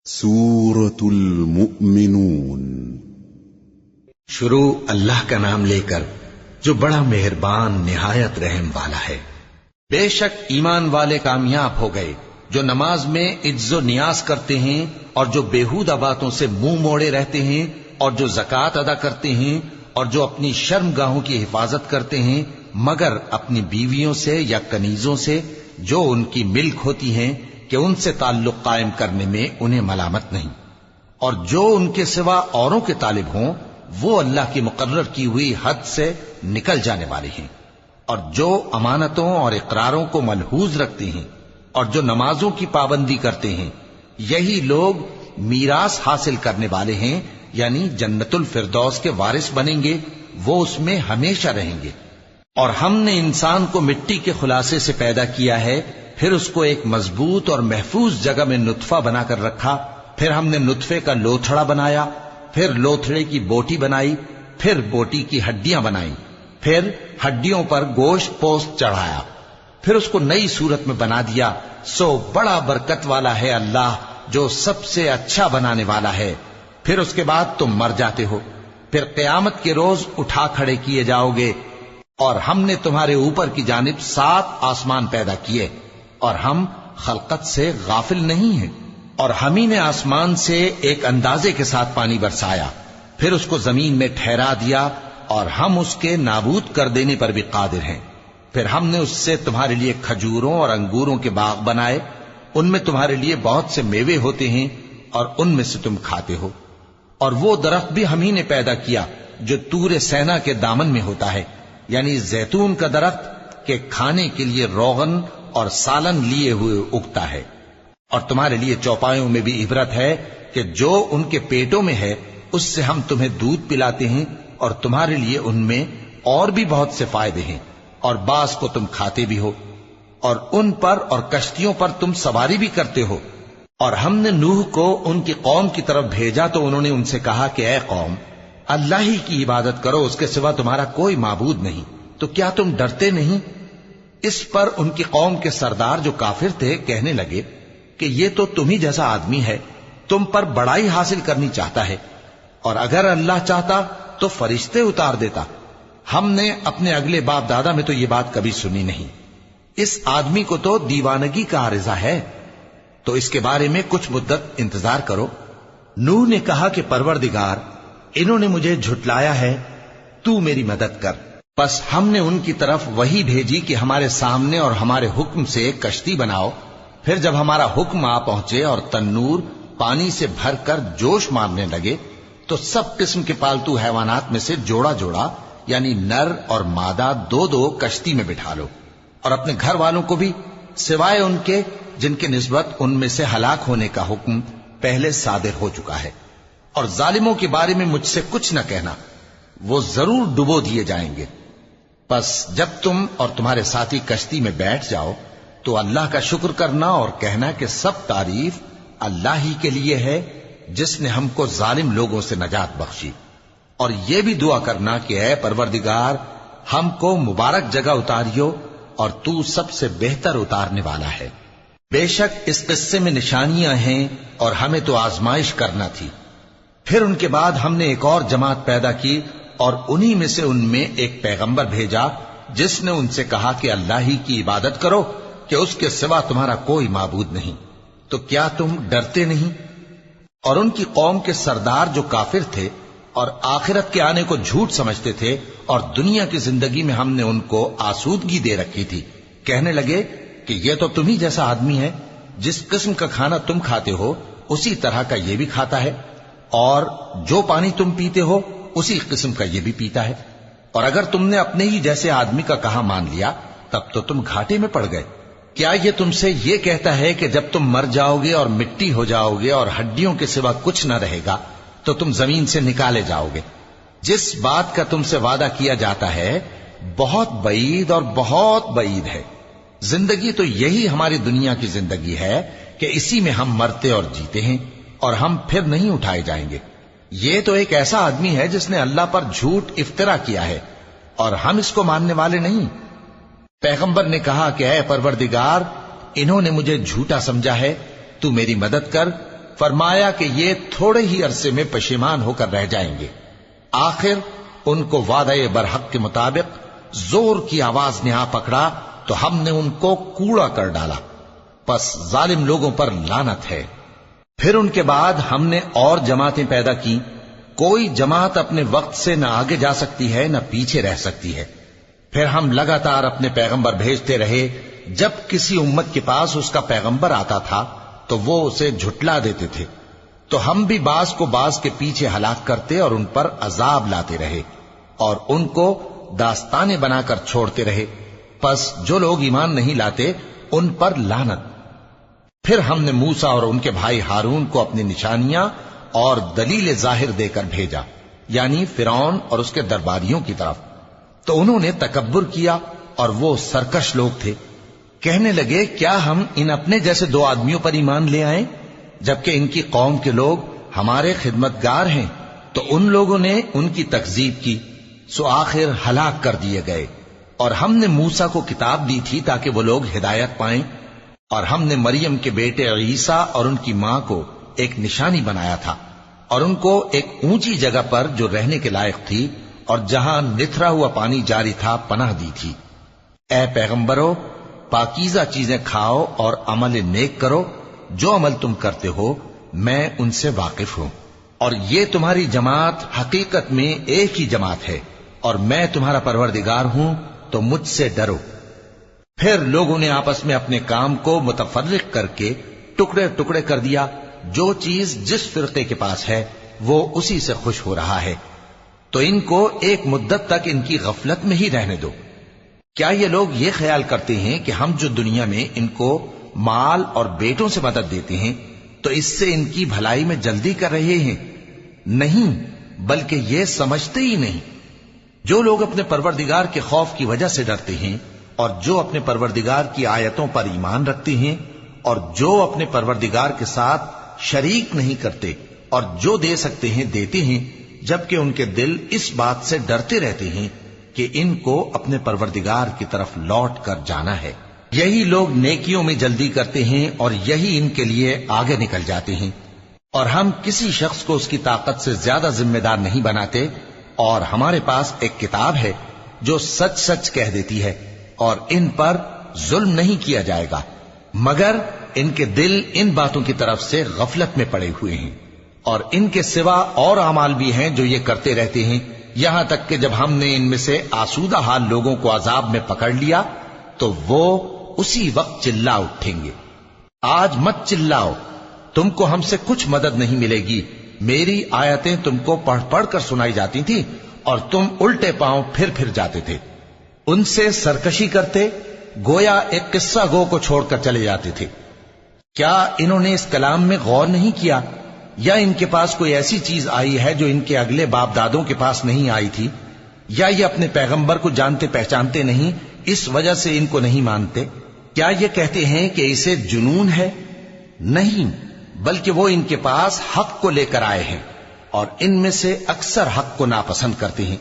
سورة المؤمنون۔ شروع اللہ کا نام لے کر جو بڑا مہربان نہایت رحم والا ہے۔ بے شک ایمان والے کامیاب ہو گئے جو نماز میں عجز و نیاز کرتے ہیں اور جو بیہودہ باتوں سے منہ موڑے رہتے ہیں اور جو زکوٰۃ ادا کرتے ہیں اور جو اپنی شرم گاہوں کی حفاظت کرتے ہیں مگر اپنی بیویوں سے یا کنیزوں سے جو ان کی ملک ہوتی ہیں کہ ان سے تعلق قائم کرنے میں انہیں ملامت نہیں، اور جو ان کے سوا اوروں کے طالب ہوں وہ اللہ کی مقرر کی ہوئی حد سے نکل جانے والے ہیں، اور جو امانتوں اور اقراروں کو ملحوظ رکھتے ہیں اور جو نمازوں کی پابندی کرتے ہیں یہی لوگ میراث حاصل کرنے والے ہیں، یعنی جنت الفردوس کے وارث بنیں گے، وہ اس میں ہمیشہ رہیں گے۔ اور ہم نے انسان کو مٹی کے خلاصے سے پیدا کیا ہے، پھر اس کو ایک مضبوط اور محفوظ جگہ میں نطفہ بنا کر رکھا، پھر ہم نے نطفے کا لوتھڑا بنایا، پھر لوتھڑے کی بوٹی بنائی، پھر بوٹی کی ہڈیاں بنائیں، پھر ہڈیوں پر گوشت پوست چڑھایا، پھر اس کو نئی صورت میں بنا دیا۔ سو بڑا برکت والا ہے اللہ جو سب سے اچھا بنانے والا ہے۔ پھر اس کے بعد تم مر جاتے ہو، پھر قیامت کے روز اٹھا کھڑے کیے جاؤ گے، اور ہم نے تمہارے اوپر کی جانب 7 آسمان پیدا کیے، اور ہم خلقت سے غافل نہیں ہیں۔ اور ہم ہی نے آسمان سے ایک اندازے کے ساتھ پانی برسایا، پھر اس کو زمین میں ٹھہرا دیا، اور ہم اس کے نابود کر دینے پر بھی قادر ہیں۔ پھر ہم نے اس سے تمہارے لیے کھجوروں اور انگوروں کے باغ بنائے، ان میں تمہارے لیے بہت سے میوے ہوتے ہیں اور ان میں سے تم کھاتے ہو۔ اور وہ درخت بھی ہم ہی نے پیدا کیا جو طور سینا کے دامن میں ہوتا ہے، یعنی زیتون کا درخت کہ کھانے کے لیے روغن اور سالن لیے ہوئے اگتا ہے۔ اور تمہارے لیے چوپایوں میں بھی عبرت ہے کہ جو ان کے پیٹوں میں ہے اس سے ہم تمہیں دودھ پلاتے ہیں، اور تمہارے لیے ان میں اور بھی بہت سے فائدے ہیں، اور بعض کو تم کھاتے بھی ہو، اور ان پر اور کشتیوں پر تم سواری بھی کرتے ہو۔ اور ہم نے نوح کو ان کی قوم کی طرف بھیجا تو انہوں نے ان سے کہا کہ اے قوم، اللہ ہی کی عبادت کرو، اس کے سوا تمہارا کوئی معبود نہیں، تو کیا تم ڈرتے نہیں؟ اس پر ان کی قوم کے سردار جو کافر تھے کہنے لگے کہ یہ تو تم ہی جیسا آدمی ہے، تم پر بڑائی حاصل کرنی چاہتا ہے، اور اگر اللہ چاہتا تو فرشتے اتار دیتا۔ ہم نے اپنے اگلے باپ دادا میں تو یہ بات کبھی سنی نہیں، اس آدمی کو تو دیوانگی کا عارضہ ہے، تو اس کے بارے میں کچھ مدت انتظار کرو۔ نوح نے کہا کہ پروردگار، انہوں نے مجھے جھٹلایا ہے، تو میری مدد کر۔ پس ہم نے ان کی طرف وحی بھیجی کہ ہمارے سامنے اور ہمارے حکم سے ایک کشتی بناؤ۔ پھر جب ہمارا حکم آ پہنچے اور تنور پانی سے بھر کر جوش مارنے لگے تو سب قسم کے پالتو حیوانات میں سے جوڑا جوڑا یعنی نر اور مادہ 2 کشتی میں بٹھا لو، اور اپنے گھر والوں کو بھی سوائے ان کے جن کے نسبت ان میں سے ہلاک ہونے کا حکم پہلے صادر ہو چکا ہے۔ اور ظالموں کے بارے میں مجھ سے کچھ نہ کہنا، وہ ضرور ڈبو دیے جائیں گے۔ پس جب تم اور تمہارے ساتھی کشتی میں بیٹھ جاؤ تو اللہ کا شکر کرنا اور کہنا کہ سب تعریف اللہ ہی کے لیے ہے جس نے ہم کو ظالم لوگوں سے نجات بخشی۔ اور یہ بھی دعا کرنا کہ اے پروردگار، ہم کو مبارک جگہ اتاریو اور تو سب سے بہتر اتارنے والا ہے۔ بے شک اس قصے میں نشانیاں ہیں اور ہمیں تو آزمائش کرنا تھی۔ پھر ان کے بعد ہم نے ایک اور جماعت پیدا کی اور انہی میں سے ان میں ایک پیغمبر بھیجا جس نے ان سے کہا کہ اللہ ہی کی عبادت کرو کہ اس کے سوا تمہارا کوئی معبود نہیں، تو کیا تم ڈرتے نہیں؟ اور ان کی قوم کے سردار جو کافر تھے اور آخرت کے آنے کو جھوٹ سمجھتے تھے اور دنیا کی زندگی میں ہم نے ان کو آسودگی دے رکھی تھی، کہنے لگے کہ یہ تو تم ہی جیسا آدمی ہے، جس قسم کا کھانا تم کھاتے ہو اسی طرح کا یہ بھی کھاتا ہے، اور جو پانی تم پیتے ہو اسی قسم کا یہ بھی پیتا ہے، اور اگر تم نے اپنے ہی جیسے آدمی کا کہا مان لیا تب تو تم گھاٹے میں پڑ گئے۔ کیا یہ تم سے یہ کہتا ہے کہ جب تم مر جاؤ گے اور مٹی ہو جاؤ گے اور ہڈیوں کے سوا کچھ نہ رہے گا تو تم زمین سے نکالے جاؤ گے؟ جس بات کا تم سے وعدہ کیا جاتا ہے بہت بعید اور بہت بعید ہے۔ زندگی تو یہی ہماری دنیا کی زندگی ہے کہ اسی میں ہم مرتے اور جیتے ہیں، اور ہم پھر نہیں اٹھائے جائیں گے۔ یہ تو ایک ایسا آدمی ہے جس نے اللہ پر جھوٹ افطرا کیا ہے، اور ہم اس کو ماننے والے نہیں۔ پیغمبر نے کہا کہ اے پروردگار، انہوں نے مجھے جھوٹا سمجھا ہے، تو میری مدد کر فرمایا کہ یہ تھوڑے ہی عرصے میں پشیمان ہو کر رہ جائیں گے۔ آخر ان کو وعدہ برحق کے مطابق زور کی آواز نے آ پکڑا تو ہم نے ان کو کوڑا کر ڈالا، پس ظالم لوگوں پر لعنت ہے۔ پھر ان کے بعد ہم نے اور جماعتیں پیدا کی، کوئی جماعت اپنے وقت سے نہ آگے جا سکتی ہے نہ پیچھے رہ سکتی ہے۔ پھر ہم لگاتار اپنے پیغمبر بھیجتے رہے، جب کسی امت کے پاس اس کا پیغمبر آتا تھا تو وہ اسے جھٹلا دیتے تھے، تو ہم بھی بعض کو بعض کے پیچھے ہلاک کرتے اور ان پر عذاب لاتے رہے اور ان کو داستانیں بنا کر چھوڑتے رہے، پس جو لوگ ایمان نہیں لاتے ان پر لعنت۔ پھر ہم نے موسیٰ اور ان کے بھائی ہارون کو اپنی نشانیاں اور دلیل ظاہر دے کر بھیجا، یعنی فرعون اور اس کے درباریوں کی طرف، تو انہوں نے تکبر کیا اور وہ سرکش لوگ تھے۔ کہنے لگے کیا ہم ان اپنے جیسے دو آدمیوں پر ایمان لے آئیں جبکہ ان کی قوم کے لوگ ہمارے خدمتگار ہیں؟ تو ان لوگوں نے ان کی تکذیب کی، سو آخر ہلاک کر دیے گئے۔ اور ہم نے موسیٰ کو کتاب دی تھی تاکہ وہ لوگ ہدایت پائیں، اور ہم نے مریم کے بیٹے عیسیٰ اور ان کی ماں کو ایک نشانی بنایا تھا اور ان کو ایک اونچی جگہ پر جو رہنے کے لائق تھی اور جہاں نتھرا ہوا پانی جاری تھا پناہ دی تھی۔ اے پیغمبرو، پاکیزہ چیزیں کھاؤ اور عمل نیک کرو، جو عمل تم کرتے ہو میں ان سے واقف ہوں، اور یہ تمہاری جماعت حقیقت میں ایک ہی جماعت ہے اور میں تمہارا پروردگار ہوں، تو مجھ سے ڈرو۔ پھر لوگوں نے آپس میں اپنے کام کو متفرق کر کے ٹکڑے ٹکڑے کر دیا، جو چیز جس فرقے کے پاس ہے وہ اسی سے خوش ہو رہا ہے، تو ان کو ایک مدت تک ان کی غفلت میں ہی رہنے دو۔ کیا یہ لوگ یہ خیال کرتے ہیں کہ ہم جو دنیا میں ان کو مال اور بیٹوں سے مدد دیتے ہیں تو اس سے ان کی بھلائی میں جلدی کر رہے ہیں؟ نہیں، بلکہ یہ سمجھتے ہی نہیں۔ جو لوگ اپنے پروردگار کے خوف کی وجہ سے ڈرتے ہیں اور جو اپنے پروردگار کی آیتوں پر ایمان رکھتے ہیں اور جو اپنے پروردگار کے ساتھ شریک نہیں کرتے اور جو دے سکتے ہیں دیتے ہیں، جبکہ ان کے دل اس بات سے ڈرتے رہتے ہیں کہ ان کو اپنے پروردگار کی طرف لوٹ کر جانا ہے، یہی لوگ نیکیوں میں جلدی کرتے ہیں اور یہی ان کے لیے آگے نکل جاتے ہیں۔ اور ہم کسی شخص کو اس کی طاقت سے زیادہ ذمہ دار نہیں بناتے، اور ہمارے پاس ایک کتاب ہے جو سچ سچ کہہ دیتی ہے، اور ان پر ظلم نہیں کیا جائے گا، مگر ان کے دل ان باتوں کی طرف سے غفلت میں پڑے ہوئے ہیں۔ اور ان کے سوا اور اعمال بھی ہیں جو یہ کرتے رہتے ہیں، یہاں تک کہ جب ہم نے ان میں سے آسودہ حال لوگوں کو عذاب میں پکڑ لیا تو وہ اسی وقت چلا اٹھیں گے۔ آج مت چلاؤ، تم کو ہم سے کچھ مدد نہیں ملے گی، میری آیتیں تم کو پڑھ پڑھ کر سنائی جاتی تھی اور تم الٹے پاؤں پھر جاتے تھے۔ ان سے سرکشی کرتے، گویا ایک قصہ گو کو چھوڑ کر چلے جاتے تھے۔ کیا انہوں نے اس کلام میں غور نہیں کیا، یا ان کے پاس کوئی ایسی چیز آئی ہے جو ان کے اگلے باپ دادوں کے پاس نہیں آئی تھی، یا یہ اپنے پیغمبر کو جانتے پہچانتے نہیں اس وجہ سے ان کو نہیں مانتے؟ کیا یہ کہتے ہیں کہ اسے جنون ہے؟ نہیں، بلکہ وہ ان کے پاس حق کو لے کر آئے ہیں اور ان میں سے اکثر حق کو ناپسند کرتے ہیں۔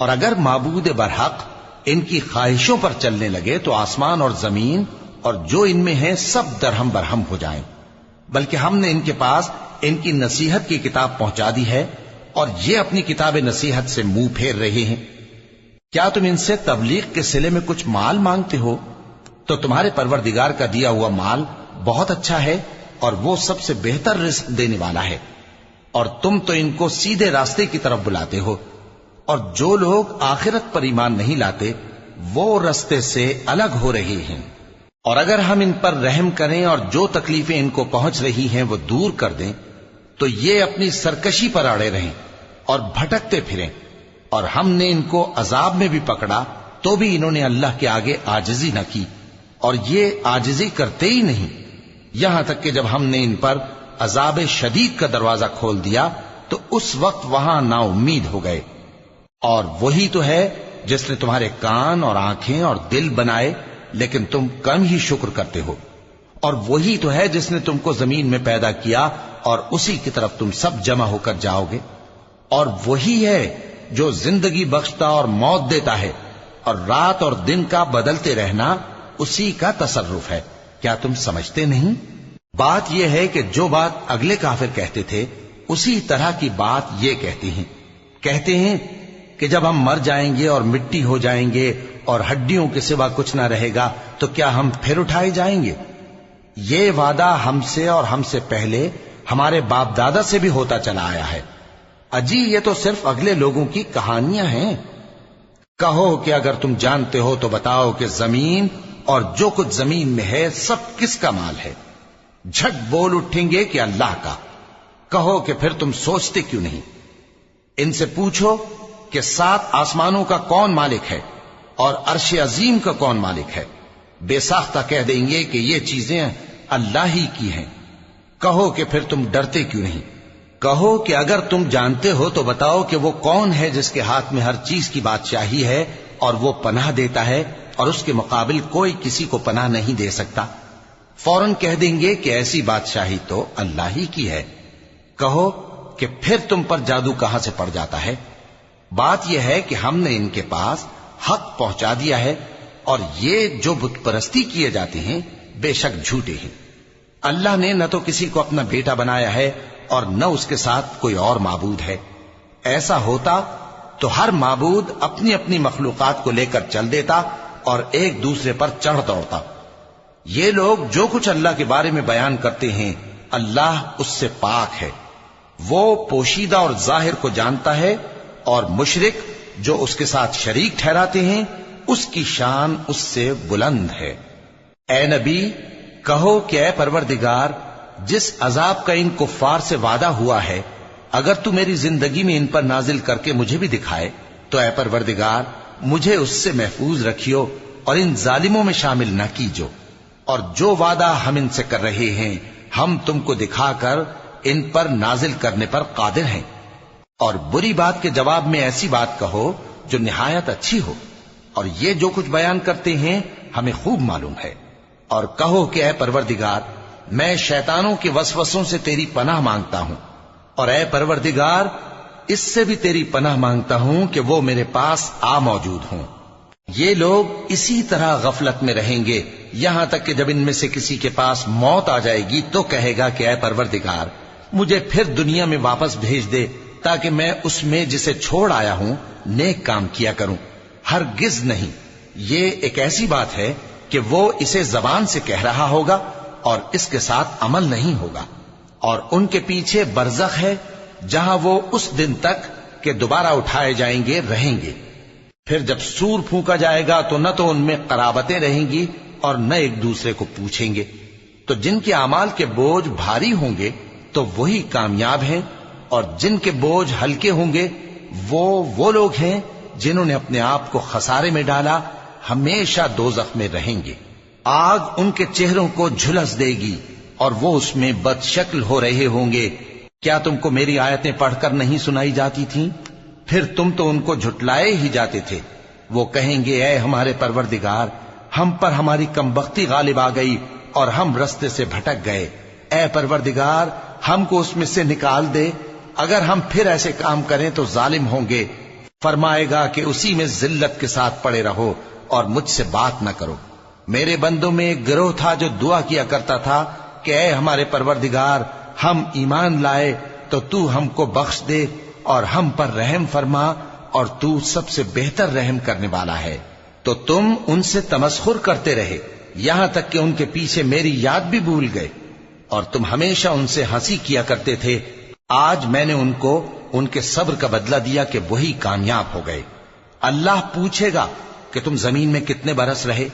اور اگر معبود برحق ان کی خواہشوں پر چلنے لگے تو آسمان اور زمین اور جو ان میں ہیں سب درہم برہم ہو جائیں، بلکہ ہم نے ان کے پاس ان کی نصیحت کی کتاب پہنچا دی ہے اور یہ اپنی کتاب نصیحت سے منہ پھیر رہے ہیں۔ کیا تم ان سے تبلیغ کے صلے میں کچھ مال مانگتے ہو؟ تو تمہارے پروردگار کا دیا ہوا مال بہت اچھا ہے اور وہ سب سے بہتر رزق دینے والا ہے، اور تم تو ان کو سیدھے راستے کی طرف بلاتے ہو، اور جو لوگ آخرت پر ایمان نہیں لاتے وہ راستے سے الگ ہو رہے ہیں۔ اور اگر ہم ان پر رحم کریں اور جو تکلیفیں ان کو پہنچ رہی ہیں وہ دور کر دیں تو یہ اپنی سرکشی پر اڑے رہیں اور بھٹکتے پھریں، اور ہم نے ان کو عذاب میں بھی پکڑا تو بھی انہوں نے اللہ کے آگے عاجزی نہ کی، اور یہ عاجزی کرتے ہی نہیں، یہاں تک کہ جب ہم نے ان پر عذاب شدید کا دروازہ کھول دیا تو اس وقت وہاں نا امید ہو گئے۔ اور وہی تو ہے جس نے تمہارے کان اور آنکھیں اور دل بنائے، لیکن تم کم ہی شکر کرتے ہو۔ اور وہی تو ہے جس نے تم کو زمین میں پیدا کیا اور اسی کی طرف تم سب جمع ہو کر جاؤ گے۔ اور وہی ہے جو زندگی بخشتا اور موت دیتا ہے، اور رات اور دن کا بدلتے رہنا اسی کا تصرف ہے۔ کیا تم سمجھتے نہیں؟ بات یہ ہے کہ جو بات اگلے کافر کہتے تھے اسی طرح کی بات یہ کہتے ہیں کہ جب ہم مر جائیں گے اور مٹی ہو جائیں گے اور ہڈیوں کے سوا کچھ نہ رہے گا تو کیا ہم پھر اٹھائے جائیں گے؟ یہ وعدہ ہم سے اور ہم سے پہلے ہمارے باپ دادا سے بھی ہوتا چلا آیا ہے۔ اجی یہ تو صرف اگلے لوگوں کی کہانیاں ہیں۔ کہو کہ اگر تم جانتے ہو تو بتاؤ کہ زمین اور جو کچھ زمین میں ہے سب کس کا مال ہے؟ جھٹ بول اٹھیں گے کہ اللہ کا۔ کہو کہ پھر تم سوچتے کیوں نہیں؟ ان سے پوچھو کہ 7 آسمانوں کا کون مالک ہے اور عرش عظیم کا کون مالک ہے؟ بے ساختہ کہہ دیں گے کہ یہ چیزیں اللہ ہی کی ہیں۔ کہو کہ پھر تم ڈرتے کیوں نہیں؟ کہو کہ اگر تم جانتے ہو تو بتاؤ کہ وہ کون ہے جس کے ہاتھ میں ہر چیز کی بادشاہی ہے اور وہ پناہ دیتا ہے اور اس کے مقابل کوئی کسی کو پناہ نہیں دے سکتا۔ فوراً کہہ دیں گے کہ ایسی بادشاہی تو اللہ ہی کی ہے۔ کہو کہ پھر تم پر جادو کہاں سے پڑ جاتا ہے؟ بات یہ ہے کہ ہم نے ان کے پاس حق پہنچا دیا ہے اور یہ جو بت پرستی کیے جاتے ہیں بے شک جھوٹے ہیں۔ اللہ نے نہ تو کسی کو اپنا بیٹا بنایا ہے اور نہ اس کے ساتھ کوئی اور معبود ہے۔ ایسا ہوتا تو ہر معبود اپنی اپنی مخلوقات کو لے کر چل دیتا اور ایک دوسرے پر چڑھ دوڑتا۔ یہ لوگ جو کچھ اللہ کے بارے میں بیان کرتے ہیں اللہ اس سے پاک ہے، وہ پوشیدہ اور ظاہر کو جانتا ہے، اور مشرک جو اس کے ساتھ شریک ٹھہراتے ہیں اس کی شان اس سے بلند ہے۔ اے نبی کہو کہ اے پروردگار، جس عذاب کا ان کفار سے وعدہ ہوا ہے اگر تو میری زندگی میں ان پر نازل کر کے مجھے بھی دکھائے تو اے پروردگار مجھے اس سے محفوظ رکھیو اور ان ظالموں میں شامل نہ کیجو، اور جو وعدہ ہم ان سے کر رہے ہیں ہم تم کو دکھا کر ان پر نازل کرنے پر قادر ہیں۔ اور بری بات کے جواب میں ایسی بات کہو جو نہایت اچھی ہو، اور یہ جو کچھ بیان کرتے ہیں ہمیں خوب معلوم ہے۔ اور کہو کہ اے پروردگار میں شیطانوں کے وسوسوں سے تیری پناہ مانگتا ہوں، اور اے پروردگار اس سے بھی تیری پناہ مانگتا ہوں کہ وہ میرے پاس آ موجود ہوں۔ یہ لوگ اسی طرح غفلت میں رہیں گے یہاں تک کہ جب ان میں سے کسی کے پاس موت آ جائے گی تو کہے گا کہ اے پروردگار مجھے پھر دنیا میں واپس بھیج دے تاکہ میں اس میں جسے چھوڑ آیا ہوں نیک کام کیا کروں۔ ہرگز نہیں، یہ ایک ایسی بات ہے کہ وہ اسے زبان سے کہہ رہا ہوگا اور اس کے ساتھ عمل نہیں ہوگا، اور ان کے پیچھے برزخ ہے جہاں وہ اس دن تک کہ دوبارہ اٹھائے جائیں گے رہیں گے۔ پھر جب سور پھونکا جائے گا تو نہ تو ان میں قرابتیں رہیں گی اور نہ ایک دوسرے کو پوچھیں گے۔ تو جن کے اعمال کے بوجھ بھاری ہوں گے تو وہی کامیاب ہیں، اور جن کے بوجھ ہلکے ہوں گے وہ لوگ ہیں جنہوں نے اپنے آپ کو خسارے میں ڈالا، ہمیشہ دوزخ میں رہیں گے۔ آگ ان کے چہروں کو جھلس دے گی اور وہ اس میں بد شکل ہو رہے ہوں گے۔ کیا تم کو میری آیتیں پڑھ کر نہیں سنائی جاتی تھیں؟ پھر تم تو ان کو جھٹلائے ہی جاتے تھے۔ وہ کہیں گے اے ہمارے پروردگار ہم پر ہماری کمبختی غالب آ گئی اور ہم رستے سے بھٹک گئے، اے پروردگار ہم کو اس میں سے نکال دے، اگر ہم پھر ایسے کام کریں تو ظالم ہوں گے۔ فرمائے گا کہ اسی میں ذلت کے ساتھ پڑے رہو اور مجھ سے بات نہ کرو۔ میرے بندوں میں ایک گروہ تھا جو دعا کیا کرتا تھا کہ اے ہمارے پروردگار ہم ایمان لائے تو تو ہم کو بخش دے اور ہم پر رحم فرما، اور تو سب سے بہتر رحم کرنے والا ہے۔ تو تم ان سے تمسخر کرتے رہے یہاں تک کہ ان کے پیچھے میری یاد بھی بھول گئے، اور تم ہمیشہ ان سے ہنسی کیا کرتے تھے۔ آج میں نے ان کو ان کے صبر کا بدلہ دیا کہ وہی کامیاب ہو گئے۔ اللہ پوچھے گا کہ تم زمین میں کتنے برس رہے؟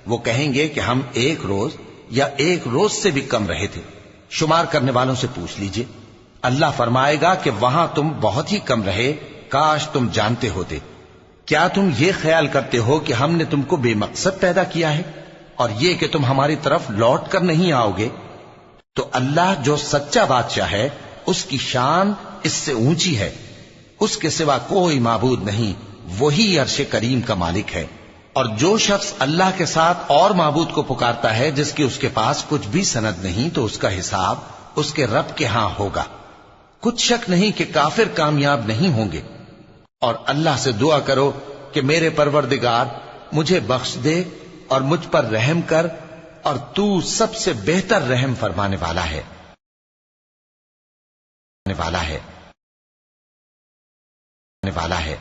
وہ کہیں گے کہ ہم 1 روز یا 1 روز سے بھی کم رہے تھے، شمار کرنے والوں سے پوچھ لیجئے۔ اللہ فرمائے گا کہ وہاں تم بہت ہی کم رہے، کاش تم جانتے ہوتے۔ کیا تم یہ خیال کرتے ہو کہ ہم نے تم کو بے مقصد پیدا کیا ہے اور یہ کہ تم ہماری طرف لوٹ کر نہیں آؤ گے؟ تو اللہ جو سچا بادشاہ ہے اس کی شان اس سے اونچی ہے، اس کے سوا کوئی معبود نہیں، وہی عرش کریم کا مالک ہے۔ اور جو شخص اللہ کے ساتھ اور معبود کو پکارتا ہے جس کی اس کے پاس کچھ بھی سند نہیں تو اس کا حساب اس کے رب کے ہاں ہوگا۔ کچھ شک نہیں کہ کافر کامیاب نہیں ہوں گے۔ اور اللہ سے دعا کرو کہ میرے پروردگار مجھے بخش دے اور مجھ پر رحم کر، اور تو سب سے بہتر رحم فرمانے والا ہے والا ہے